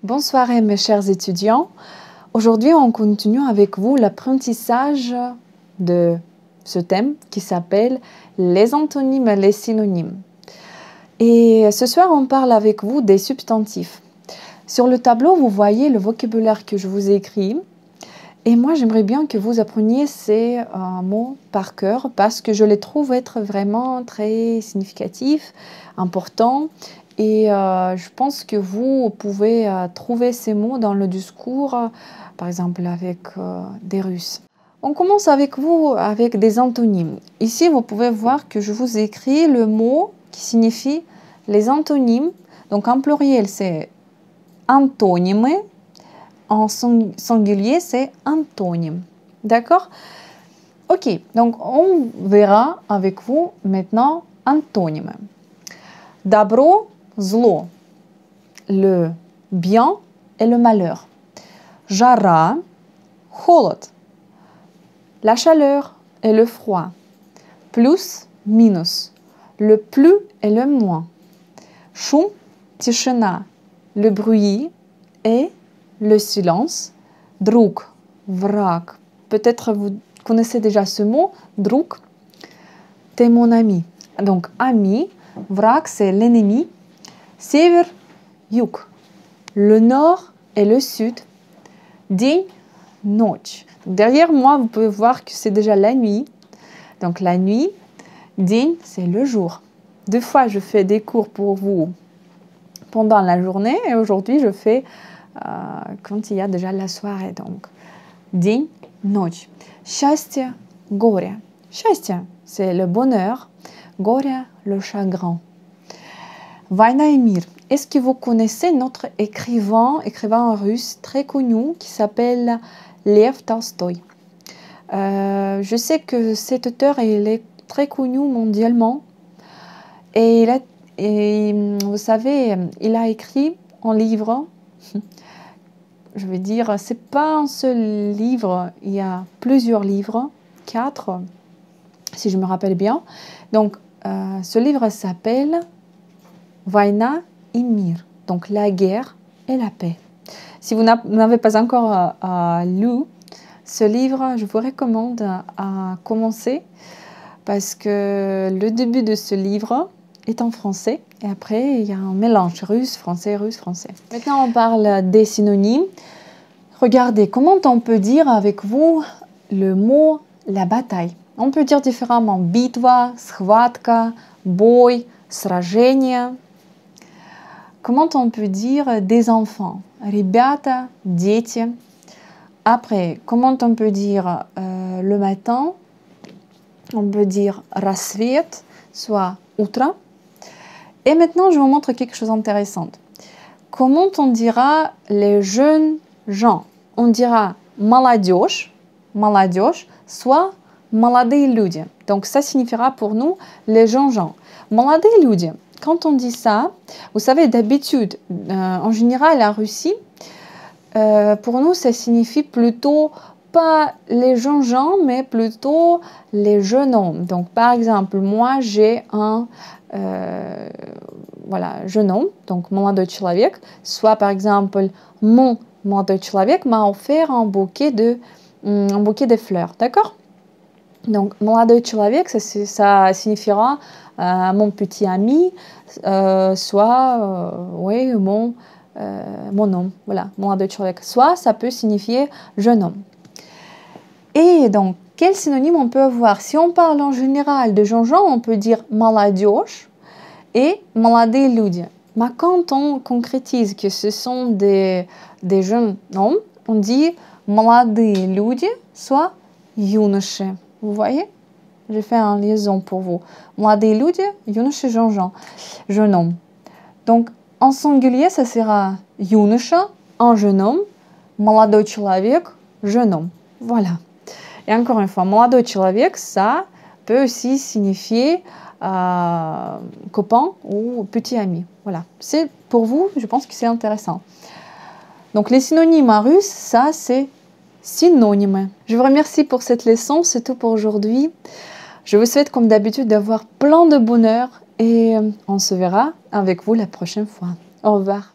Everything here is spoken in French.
Bonsoir mes chers étudiants. Aujourd'hui, on continue avec vous l'apprentissage de ce thème qui s'appelle les antonymes et les synonymes. Et ce soir, on parle avec vous des substantifs. Sur le tableau, vous voyez le vocabulaire que je vous ai écrit. Et moi, j'aimerais bien que vous appreniez ces mots par cœur parce que je les trouve être vraiment très significatifs, importants. Et je pense que vous pouvez trouver ces mots dans le discours, par exemple avec des Russes. On commence avec vous avec des antonymes. Ici, vous pouvez voir que je vous écris le mot qui signifie les antonymes. Donc en pluriel, c'est antonymes. En singulier, c'est antonyme. D'accord? Ok, donc on verra avec vous maintenant antonyme. Добро, зло, le bien et le malheur. Жара, холод, la chaleur et le froid. Plus, minus, le plus et le moins. Шум, тишина, le bruit et le silence. Друг, враг. Peut-être vous connaissez déjà ce mot, друг. T'es mon ami. Donc, ami, враг, c'est l'ennemi. Север, юг. Le nord et le sud. День, ночь. Derrière moi, vous pouvez voir que c'est déjà la nuit. Donc, la nuit. День, c'est le jour. Deux fois, je fais des cours pour vous pendant la journée et aujourd'hui, je fais quand il y a déjà la soirée. Donc, день, ночь. Счастье, горе. Счастье, c'est le bonheur. Горе, le chagrin. Война и мир. Est-ce que vous connaissez notre écrivain russe très connu qui s'appelle Lev Tolstoï? Je sais que cet auteur il est très connu mondialement et vous savez, il a écrit un livre. Je vais dire, c'est pas un seul livre, il y a plusieurs livres, 4, si je me rappelle bien. Donc, ce livre s'appelle Война и мир, donc la guerre et la paix. Si vous n'avez pas encore lu ce livre, je vous recommande à commencer parce que le début de ce livre est en français et après il y a un mélange russe-français. Maintenant on parle des synonymes. Regardez, comment on peut dire avec vous le mot la bataille? On peut dire différemment битва, схватка, бой, сражение. Comment on peut dire des enfants? Ребята, дети. Après, comment on peut dire le matin? On peut dire рассвет, soit утро. Et maintenant, je vous montre quelque chose d'intéressant. Comment on dira les jeunes gens? On dira молодежь, soit молодые люди. Donc, ça signifiera pour nous les jeunes gens. Молодые люди. Quand on dit ça, vous savez, d'habitude, en général, en Russie, pour nous, ça signifie plutôt pas les jeunes gens, mais plutôt les jeunes hommes. Donc, par exemple, moi, j'ai un jeune homme, donc молодой человек, soit par exemple, mon молодой человек m'a offert un bouquet de fleurs, d'accord? Donc, молодой человек, ça signifiera mon petit ami, soit mon homme, voilà, молодой человек. Soit ça peut signifier jeune homme. Et donc, quel synonyme on peut avoir? Si on parle en général de jeunes gens, on peut dire молодежь et молодые люди. Mais quand on concrétise que ce sont des jeunes hommes, on dit молодые люди, soit юноши. Vous voyez? J'ai fait une liaison pour vous. Молодые люди, юноши, jeune homme. Donc, en singulier, ça sera юноша, un jeune homme, молодой человек, jeune homme. Voilà. Et encore une fois, молодой человек, ça peut aussi signifier copain ou petit ami. Voilà. C'est pour vous, je pense que c'est intéressant. Donc, les synonymes en russe, ça, c'est synonymes. Je vous remercie pour cette leçon. C'est tout pour aujourd'hui. Je vous souhaite, comme d'habitude, d'avoir plein de bonheur et on se verra avec vous la prochaine fois. Au revoir.